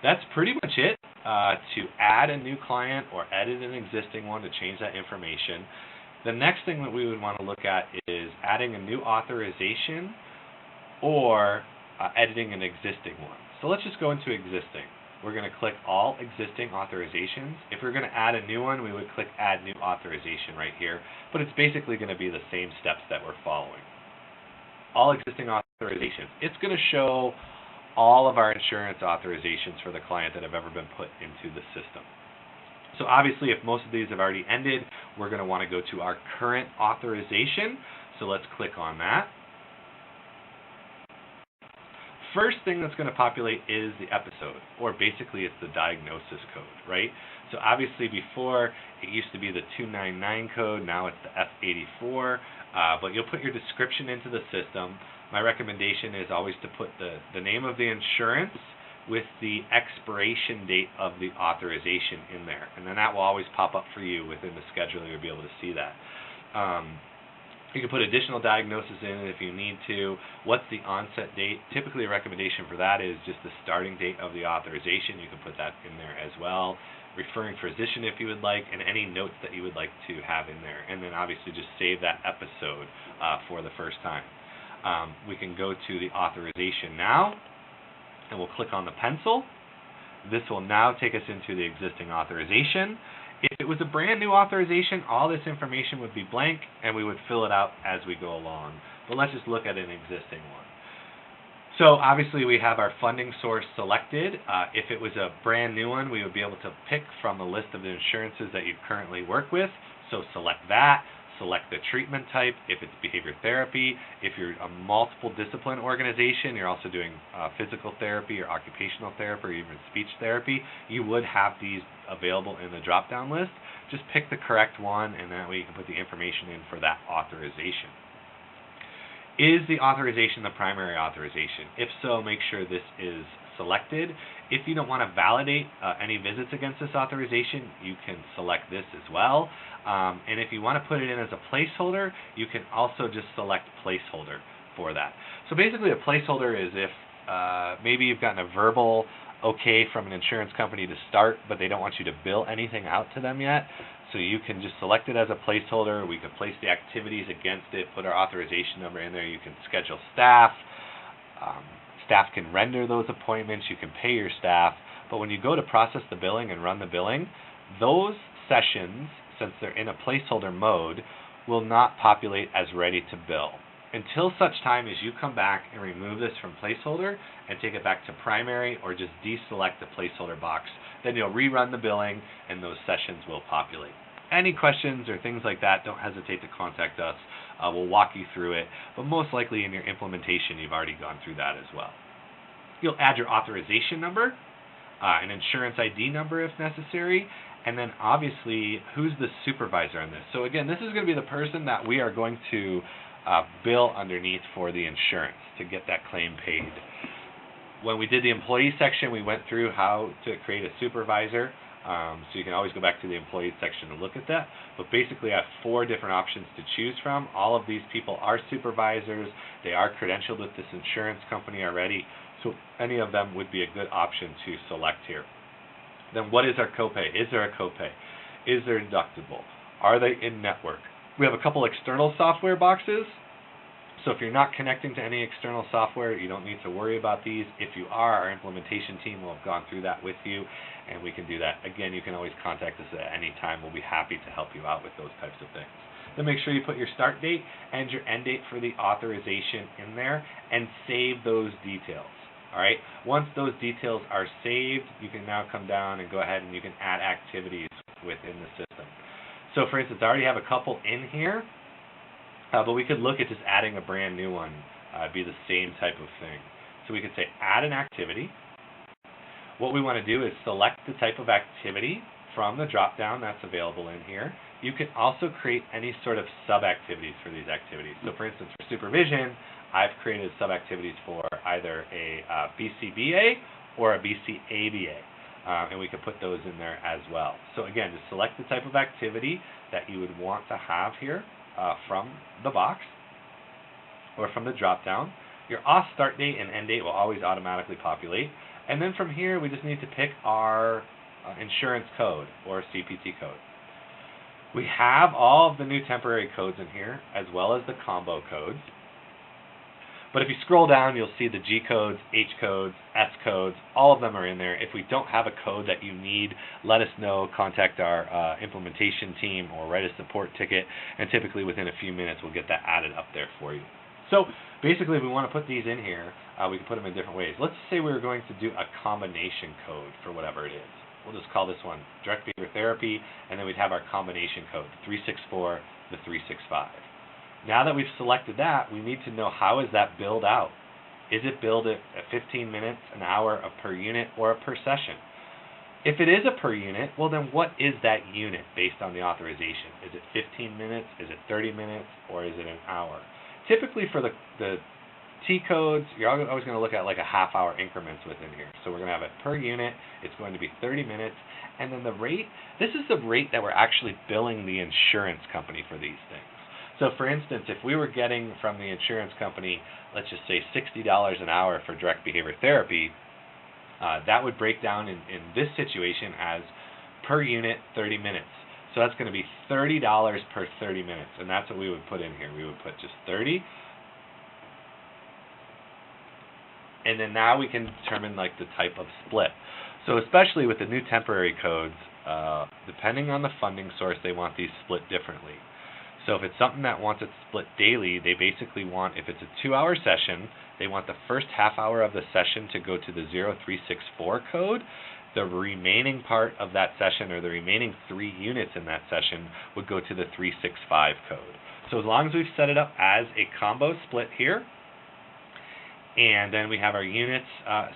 That's pretty much it. To add a new client or edit an existing one to change that information. The next thing that we would want to look at is adding a new authorization or editing an existing one. So let's just go into existing. We're going to click all existing authorizations. If we're going to add a new one, we would click add new authorization right here, but it's basically going to be the same steps that we're following. All existing authorizations. It's going to show all of our insurance authorizations for the client that have ever been put into the system. So obviously, if most of these have already ended, we're going to want to go to our current authorization. So let's click on that. First thing that's going to populate is the episode, or basically it's the diagnosis code, right? So obviously before it used to be the 299 code, now it's the F84, but you'll put your description into the system. My recommendation is always to put the name of the insurance with the expiration date of the authorization in there, and then that will always pop up for you within the scheduler. You'll be able to see that. You can put additional diagnosis in if you need to. What's the onset date? Typically a recommendation for that is just the starting date of the authorization. You can put that in there as well. Referring physician if you would like, and any notes that you would like to have in there. And then obviously just save that episode for the first time. We can go to the authorization now, and we'll click on the pencil. This will now take us into the existing authorization. If it was a brand new authorization, all this information would be blank, and we would fill it out as we go along. But let's just look at an existing one. So obviously we have our funding source selected. If it was a brand new one, we would be able to pick from the list of the insurances that you currently work with. So select that. Select the treatment type, if it's behavior therapy. If you're a multiple discipline organization, you're also doing physical therapy or occupational therapy or even speech therapy, you would have these available in the drop-down list. Just pick the correct one, and that way you can put the information in for that authorization. Is the authorization the primary authorization? If so, make sure this is selected. If you don't want to validate any visits against this authorization, you can select this as well. And if you want to put it in as a placeholder, you can also just select placeholder for that. So basically a placeholder is if maybe you've gotten a verbal okay from an insurance company to start, but they don't want you to bill anything out to them yet. So you can just select it as a placeholder. We can place the activities against it, put our authorization number in there. You can schedule staff. Staff can render those appointments. You can pay your staff. But when you go to process the billing and run the billing, those sessions, since they're in a placeholder mode, will not populate as ready to bill until such time as you come back and remove this from placeholder and take it back to primary, or just deselect the placeholder box. Then you'll rerun the billing and those sessions will populate. Any questions or things like that, don't hesitate to contact us. We'll walk you through it, but most likely in your implementation you've already gone through that as well. You'll add your authorization number, an insurance ID number if necessary, and then obviously who's the supervisor on this. So again, this is going to be the person that we are going to bill underneath for the insurance to get that claim paid. When we did the employee section, we went through how to create a supervisor. So you can always go back to the employee section to look at that. But basically I have 4 different options to choose from. All of these people are supervisors. They are credentialed with this insurance company already. So any of them would be a good option to select here. Then what is our copay? Is there a copay? Is there deductible? Are they in network? We have a couple external software boxes. So if you're not connecting to any external software, you don't need to worry about these. If you are, our implementation team will have gone through that with you, and we can do that. Again, you can always contact us at any time. We'll be happy to help you out with those types of things. Then make sure you put your start date and your end date for the authorization in there, and save those details. All right. Once those details are saved, you can now come down and go ahead and you can add activities within the system. So for instance, I already have a couple in here, but we could look at just adding a brand new one. It'd be the same type of thing. So we could say add an activity. What we want to do is select the type of activity from the drop-down that's available in here. You can also create any sort of sub-activities for these activities. So for instance, for supervision, I've created sub-activities for either a BCBA or a BCABA, and we can put those in there as well. So again, just select the type of activity that you would want to have here from the box or from the drop-down. Your auth start date and end date will always automatically populate. And then from here, we just need to pick our insurance code or CPT code. We have all of the new temporary codes in here, as well as the combo codes. But if you scroll down, you'll see the G codes, H codes, S codes, all of them are in there. If we don't have a code that you need, let us know, contact our implementation team or write a support ticket, and typically within a few minutes we'll get that added up there for you. So basically, if we want to put these in here, we can put them in different ways. Let's say we were going to do a combination code for whatever it is. We'll just call this one direct behavior therapy, and then we'd have our combination code, the 364, the 365. Now that we've selected that, we need to know, how is that billed out? Is it billed at 15 minutes, an hour, a per unit, or a per session? If it is a per unit, well then what is that unit based on the authorization? Is it 15 minutes, is it 30 minutes, or is it an hour? Typically for the T codes, you're always going to look at like a half-hour increments within here. So we're going to have it per unit, it's going to be 30 minutes, and then the rate, this is the rate that we're actually billing the insurance company for these things. So for instance, if we were getting from the insurance company, let's just say $60 an hour for direct behavior therapy, that would break down in this situation as per unit 30 minutes. So that's going to be $30 per 30 minutes, and that's what we would put in here. We would put just 30, and then now we can determine like the type of split. So especially with the new temporary codes, depending on the funding source, they want these split differently. So if it's something that wants it split daily, they basically want, if it's a 2-hour session, they want the first half hour of the session to go to the 0364 code. The remaining part of that session, or the remaining 3 units in that session, would go to the 365 code. So as long as we've set it up as a combo split here, and then we have our units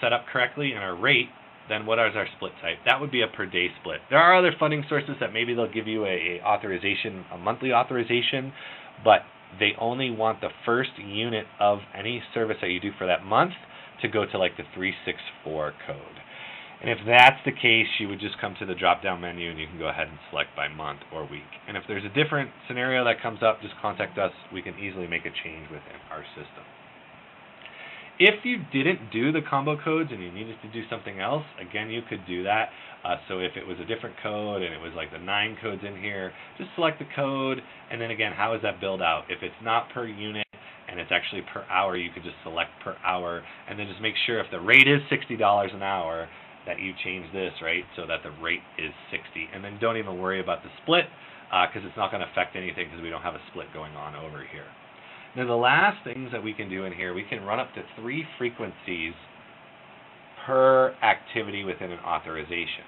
set up correctly and our rate, then what is our split type? That would be a per day split. There are other funding sources that maybe they'll give you a monthly authorization, but they only want the first unit of any service that you do for that month to go to like the 364 code. And if that's the case, you would just come to the drop-down menu and you can go ahead and select by month or week. And if there's a different scenario that comes up, just contact us. We can easily make a change within our system. If you didn't do the combo codes and you needed to do something else, again, you could do that. So if it was a different code and it was like the 9 codes in here, just select the code, and then again, how is that billed out? If it's not per unit and it's actually per hour, you could just select per hour, and then just make sure if the rate is $60 an hour, that you change this, right, so that the rate is 60. And then don't even worry about the split, because it's not going to affect anything because we don't have a split going on over here. Now the last things that we can do in here, we can run up to 3 frequencies per activity within an authorization.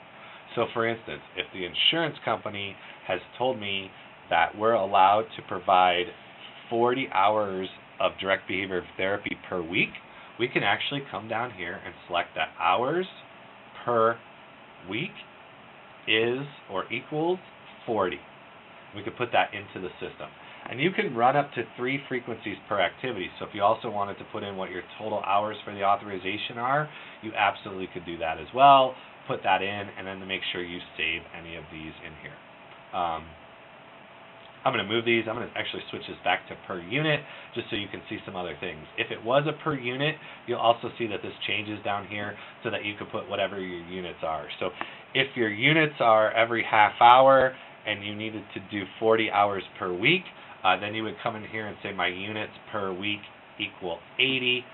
So for instance, if the insurance company has told me that we're allowed to provide 40 hours of direct behavior therapy per week, we can actually come down here and select that hours per week is or equals 40. We could put that into the system. And you can run up to 3 frequencies per activity. So if you also wanted to put in what your total hours for the authorization are, you absolutely could do that as well. Put that in, and then to make sure you save any of these in here. I'm going to move these. I'm going to actually switch this back to per unit just so you can see some other things. If it was a per unit, you'll also see that this changes down here so that you can put whatever your units are. So if your units are every half hour and you needed to do 40 hours per week, then you would come in here and say my units per week equal 80.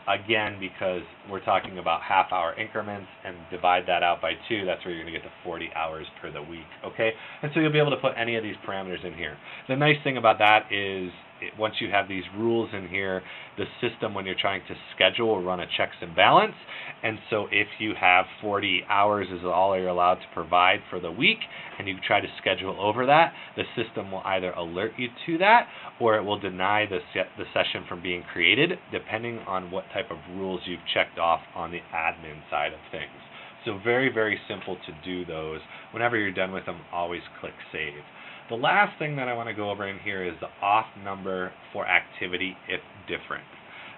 Again, because we're talking about half-hour increments, and divide that out by 2, that's where you're going to get the 40 hours per the week, okay? And so you'll be able to put any of these parameters in here. The nice thing about that is once you have these rules in here, the system, when you're trying to schedule, will run a checks and balance. And so if you have 40 hours is all you're allowed to provide for the week, and you try to schedule over that, the system will either alert you to that, or it will deny the session from being created, depending on what type of rules you've checked off on the admin side of things. So very, very simple to do those. Whenever you're done with them, always click Save. The last thing that I want to go over in here is the off number for activity if different.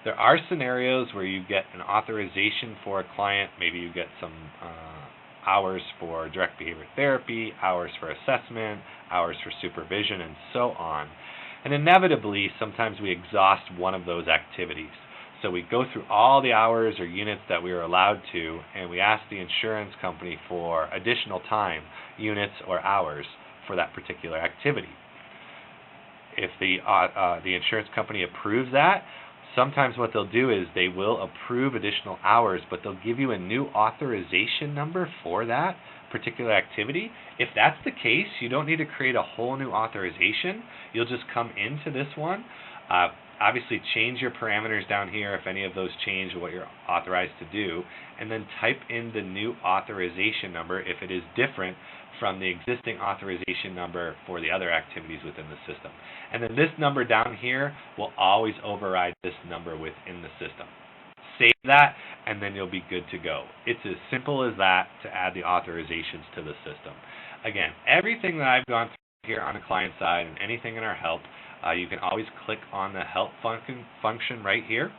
There are scenarios where you get an authorization for a client. Maybe you get some hours for direct behavior therapy, hours for assessment, hours for supervision, and so on. And inevitably, sometimes we exhaust one of those activities. So we go through all the hours or units that we are allowed to, and we ask the insurance company for additional time, units or hours for that particular activity. If the insurance company approves that, sometimes what they'll do is they will approve additional hours, but they'll give you a new authorization number for that particular activity. If that's the case, you don't need to create a whole new authorization. You'll just come into this one. Obviously, change your parameters down here if any of those change what you're authorized to do, and then type in the new authorization number if it is different from the existing authorization number for the other activities within the system. And then this number down here will always override this number within the system. Save that, and then you'll be good to go. It's as simple as that to add the authorizations to the system. Again, everything that I've gone through here on the client side and anything in our help, you can always click on the help function right here.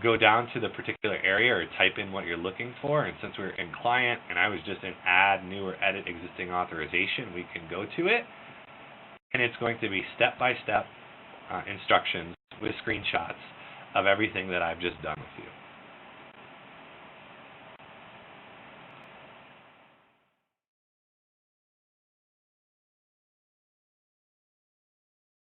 Go down to the particular area or type in what you're looking for, and since we're in client and I was just in add new or edit existing authorization, we can go to it, and it's going to be step-by-step instructions with screenshots of everything that I've just done with you.